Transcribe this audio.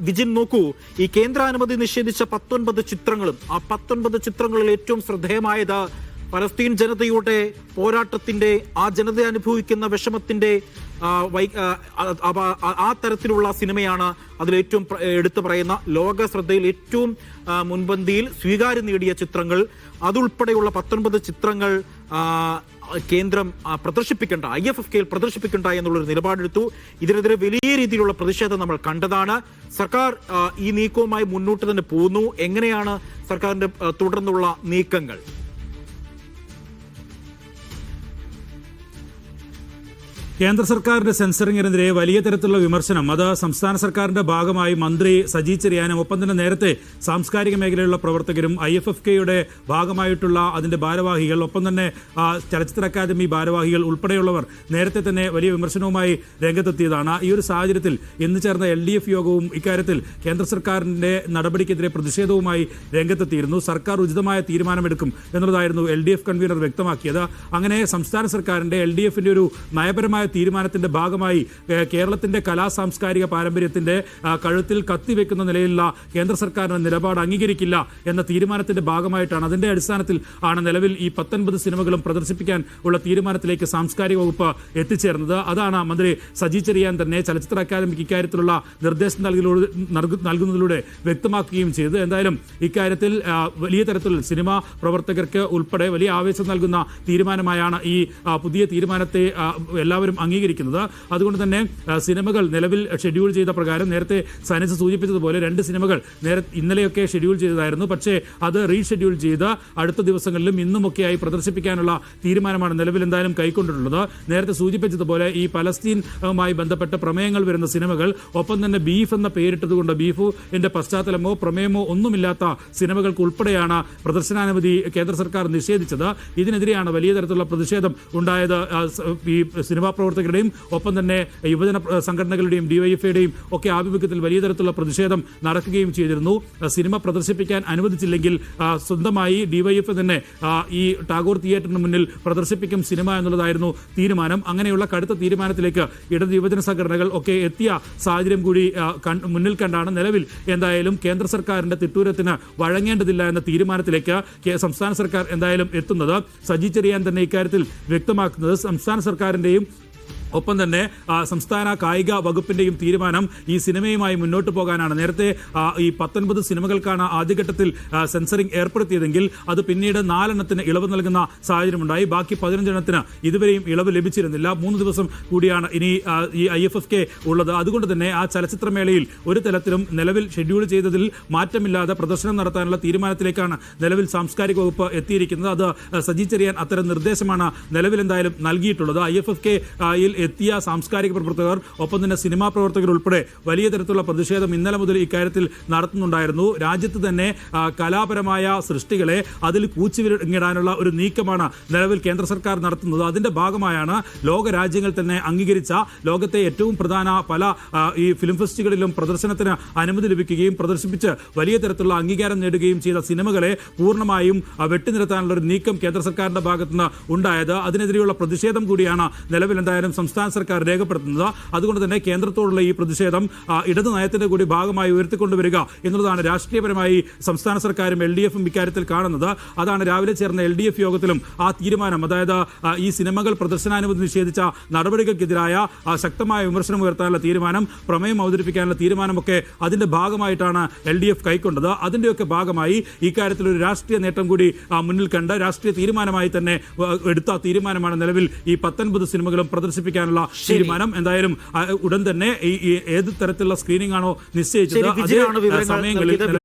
വിജിൻ നോക്കൂ, ഈ കേന്ദ്രാനുമതി നിഷേധിച്ച 19 ചിത്രങ്ങളും ആ 19 ചിത്രങ്ങളിൽ ഏറ്റവും ശ്രദ്ധേയമായത് പലസ്തീൻ ജനതയുടെ പോരാട്ടത്തിന്റെ, ആ ജനത അനുഭവിക്കുന്ന വിഷമത്തിന്റെ ആ തരത്തിലുള്ള സിനിമയാണ്. അതിലേറ്റവും എടുത്തു പറയുന്ന ലോക ശ്രദ്ധയിൽ ഏറ്റവും മുൻപന്തിയിൽ സ്വീകാര്യം നേടിയ ചിത്രങ്ങൾ, അതുൾപ്പെടെയുള്ള 19 ചിത്രങ്ങൾ കേന്ദ്രം പ്രദർശിപ്പിക്കേണ്ട, IFFK പ്രദർശിപ്പിക്കേണ്ട എന്നുള്ളൊരു നിലപാടെടുത്തു. ഇതിനെതിരെ വലിയ രീതിയിലുള്ള പ്രതിഷേധം നമ്മൾ കണ്ടതാണ്. സർക്കാർ ഈ നീക്കവുമായി മുന്നോട്ട് തന്നെ പോകുന്നു. എങ്ങനെയാണ് സർക്കാരിന്റെ തുടർന്നുള്ള നീക്കങ്ങൾ? കേന്ദ്ര സർക്കാരിന്റെ സെൻസറിങ്ങിനെതിരെ വലിയ തരത്തിലുള്ള വിമർശനം അത് സംസ്ഥാന സർക്കാരിന്റെ ഭാഗമായി മന്ത്രി സജി ചെറിയാനും ഒപ്പം തന്നെ നേരത്തെ സാംസ്കാരിക മേഖലയിലുള്ള പ്രവർത്തകരും IFFKയുടെ ഭാഗമായിട്ടുള്ള അതിന്റെ ഭാരവാഹികൾ, ഒപ്പം തന്നെ ചലച്ചിത്ര അക്കാദമി ഭാരവാഹികൾ ഉൾപ്പെടെയുള്ളവർ നേരത്തെ തന്നെ വലിയ വിമർശനവുമായി രംഗത്തെത്തിയതാണ്. ഈ ഒരു സാഹചര്യത്തിൽ ഇന്ന് ചേർന്ന LDF യോഗവും ഇക്കാര്യത്തിൽ കേന്ദ്ര സർക്കാരിന്റെ നടപടിക്കെതിരെ പ്രതിഷേധവുമായി രംഗത്തെത്തിയിരുന്നു. സർക്കാർ ഉചിതമായ തീരുമാനമെടുക്കും എന്നുള്ളതായിരുന്നു LDF കൺവീനർ വ്യക്തമാക്കിയത്. അങ്ങനെ സംസ്ഥാന സർക്കാരിന്റെ LDFന്റെ ഒരു നയപരമായ തീരുമാനത്തിന്റെ ഭാഗമായി കേരളത്തിന്റെ കലാ സാംസ്കാരിക പാരമ്പര്യത്തിന്റെ കഴുത്തിൽ കത്തിവെക്കുന്ന നിലയിലുള്ള കേന്ദ്ര സർക്കാരിന്റെ നിലപാട് അംഗീകരിക്കില്ല എന്ന തീരുമാനത്തിന്റെ ഭാഗമായിട്ടാണ്, അതിന്റെ അടിസ്ഥാനത്തിൽ ആണ് നിലവിൽ ഈ 19 സിനിമകളും പ്രദർശിപ്പിക്കാൻ ഉള്ള തീരുമാനത്തിലേക്ക് സാംസ്കാരിക വകുപ്പ് എത്തിച്ചേർന്നത്. അതാണ് മന്ത്രി സജി ചെറിയാൻ തന്നെ ചലച്ചിത്ര അക്കാദമിക്ക് ഇക്കാര്യത്തിലുള്ള നിർദ്ദേശം നൽകുന്നതിലൂടെ വ്യക്തമാക്കുകയും ചെയ്തത്. എന്തായാലും ഇക്കാര്യത്തിൽ വലിയ തരത്തിൽ സിനിമാ പ്രവർത്തകർക്ക് ഉൾപ്പെടെ വലിയ ആവേശം നൽകുന്ന തീരുമാനമായാണ് ഈ പുതിയ തീരുമാനത്തെ എല്ലാവരും അംഗീകരിക്കുന്നത്. അതുകൊണ്ട് തന്നെ സിനിമകൾ നിലവിൽ ഷെഡ്യൂൾ ചെയ്ത പ്രകാരം നേരത്തെ സയൻസ് സൂചിപ്പിച്ചതുപോലെ 2 സിനിമകൾ ഇന്നലെയൊക്കെ ഷെഡ്യൂൾ ചെയ്തതായിരുന്നു. പക്ഷേ അത് റീഷെഡ്യൂൾ ചെയ്ത് അടുത്ത ദിവസങ്ങളിലും ഇന്നുമൊക്കെയായി പ്രദർശിപ്പിക്കാനുള്ള തീരുമാനമാണ് നിലവിൽ എന്തായാലും കൈക്കൊണ്ടിട്ടുള്ളത്. നേരത്തെ സൂചിപ്പിച്ചതുപോലെ ഈ പലസ്തീനുമായി ബന്ധപ്പെട്ട പ്രമേയങ്ങൾ വരുന്ന സിനിമകൾ, ഒപ്പം തന്നെ ബീഫ് എന്ന പേരിട്ടതുകൊണ്ട് ബീഫിന്റെ പശ്ചാത്തലമോ പ്രമേയമോ ഒന്നുമില്ലാത്ത സിനിമകൾക്ക് ഉൾപ്പെടെയാണ് പ്രദർശനാനുമതി കേന്ദ്ര സർക്കാർ നിഷേധിച്ചത്. ഇതിനെതിരെയാണ് വലിയ തരത്തിലുള്ള പ്രതിഷേധം ഉണ്ടായത്. ഈ സിനിമാ പ്രവർത്തകരുടെയും ഒപ്പം തന്നെ യുവജന സംഘടനകളുടെയും DYFഐയുടെയും ഒക്കെ ആഭിമുഖ്യത്തിൽ വലിയ തരത്തിലുള്ള പ്രതിഷേധം നടക്കുകയും ചെയ്തിരുന്നു. സിനിമ പ്രദർശിപ്പിക്കാൻ അനുവദിച്ചില്ലെങ്കിൽ സ്വന്തമായി DYF തന്നെ ഈ ടാഗോർ തിയേറ്ററിന് മുന്നിൽ പ്രദർശിപ്പിക്കും സിനിമ എന്നുള്ളതായിരുന്നു തീരുമാനം. അങ്ങനെയുള്ള കടുത്ത തീരുമാനത്തിലേക്ക് ഇടത് യുവജന സംഘടനകൾ ഒക്കെ എത്തിയ സാഹചര്യം കൂടി മുന്നിൽ കണ്ടാണ് നിലവിൽ എന്തായാലും കേന്ദ്ര സർക്കാരിന്റെ തിട്ടൂരത്തിന് വഴങ്ങേണ്ടതില്ല എന്ന തീരുമാനത്തിലേക്ക് സംസ്ഥാന സർക്കാർ എന്തായാലും എത്തുന്നത്. സജി ചെറിയാൻ തന്നെ ഇക്കാര്യത്തിൽ വ്യക്തമാക്കുന്നത് സംസ്ഥാന സർക്കാരിന്റെയും ഒപ്പം തന്നെ സംസ്ഥാന കായിക വകുപ്പിന്റെയും തീരുമാനം ഈ സിനിമയുമായി മുന്നോട്ട് പോകാനാണ്. നേരത്തെ ഈ 19 സിനിമകൾക്കാണ് ആദ്യഘട്ടത്തിൽ സെൻസറിംഗ് ഏർപ്പെടുത്തിയതെങ്കിൽ അത് പിന്നീട് 4 എണ്ണത്തിന് ഇളവ് നൽകുന്ന സാഹചര്യമുണ്ടായി. ബാക്കി 15 എണ്ണത്തിന് ഇതുവരെയും ഇളവ് ലഭിച്ചിരുന്നില്ല. 3 ദിവസം കൂടിയാണ് ഇനി ഈ IFFK ഉള്ളത്. അതുകൊണ്ട് തന്നെ ആ ചലച്ചിത്രമേളയിൽ ഒരു തലത്തിലും നിലവിൽ ഷെഡ്യൂൾ ചെയ്തതിൽ മാറ്റമില്ലാതെ പ്രദർശനം നടത്താനുള്ള തീരുമാനത്തിലേക്കാണ് നിലവിൽ സാംസ്കാരിക വകുപ്പ് എത്തിയിരിക്കുന്നത്. അത് സജി ചെറിയാൻ അത്തരം നിർദ്ദേശമാണ് നിലവിൽ എന്തായാലും നൽകിയിട്ടുള്ളത്. IFFK-യിൽ എത്തിയ സാംസ്കാരിക പ്രവർത്തകർ, ഒപ്പം തന്നെ സിനിമാ പ്രവർത്തകർ ഉൾപ്പെടെ വലിയ തരത്തിലുള്ള പ്രതിഷേധം ഇന്നലെ മുതൽ ഇക്കാര്യത്തിൽ നടത്തുന്നുണ്ടായിരുന്നു. രാജ്യത്ത് തന്നെ കലാപരമായ സൃഷ്ടികളെ അതിൽ കൂച്ചുവിലങ്ങിടാനുള്ള ഒരു നീക്കമാണ് നിലവിൽ കേന്ദ്ര സർക്കാർ നടത്തുന്നത്. അതിന്റെ ഭാഗമായാണ് ലോക രാജ്യങ്ങൾ തന്നെ അംഗീകരിച്ച ലോകത്തെ ഏറ്റവും പ്രധാന പല ഈ ഫിലിം ഫെസ്റ്റിവലുകളിലും പ്രദർശനത്തിന് അനുമതി ലഭിക്കുകയും പ്രദർശിപ്പിച്ച് വലിയ തരത്തിലുള്ള അംഗീകാരം നേടുകയും ചെയ്ത സിനിമകളെ പൂർണ്ണമായും വെട്ടിനിർത്താനുള്ള ഒരു നീക്കം കേന്ദ്ര സർക്കാരിന്റെ ഭാഗത്തുനിന്ന് ഉണ്ടായത്. അതിനെതിരെയുള്ള പ്രതിഷേധം കൂടിയാണ് നിലവിൽ എന്തായാലും സംസ്ഥാന സർക്കാർ രേഖപ്പെടുത്തുന്നത്. അതുകൊണ്ട് തന്നെ കേന്ദ്രത്തോടുള്ള ഈ പ്രതിഷേധം ഇടതു നയത്തിന്റെ കൂടി ഭാഗമായി ഉയർത്തിക്കൊണ്ടുവരിക എന്നുള്ളതാണ് രാഷ്ട്രീയപരമായി സംസ്ഥാന സർക്കാരും LDFും ഇക്കാര്യത്തിൽ കാണുന്നത്. അതാണ് രാവിലെ ചേർന്ന LDF യോഗത്തിലും ആ തീരുമാനം, അതായത് ഈ സിനിമകൾ പ്രദർശനാനുമതി നിഷേധിച്ച നടപടികൾക്കെതിരായ ശക്തമായ വിമർശനം ഉയർത്താനുള്ള തീരുമാനം, പ്രമേയം അവതരിപ്പിക്കാനുള്ള തീരുമാനമൊക്കെ അതിന്റെ ഭാഗമായിട്ടാണ് LDF കൈക്കൊണ്ടത്. അതിന്റെയൊക്കെ ഭാഗമായി ഇക്കാര്യത്തിൽ ഒരു രാഷ്ട്രീയ നേട്ടം കൂടി മുന്നിൽ കണ്ട് രാഷ്ട്രീയ തീരുമാനമായി തന്നെ എടുത്ത തീരുമാനമാണ് നിലവിൽ ഈ 19 സിനിമകളും പ്രദർശിപ്പിക്കാനുള്ള തീരുമാനം. എന്തായാലും ഉടൻ തന്നെ ഏത് തരത്തിലുള്ള സ്ക്രീനിംഗ് ആണോ നിശ്ചയിച്ചത് അതേ സമയങ്ങളിൽ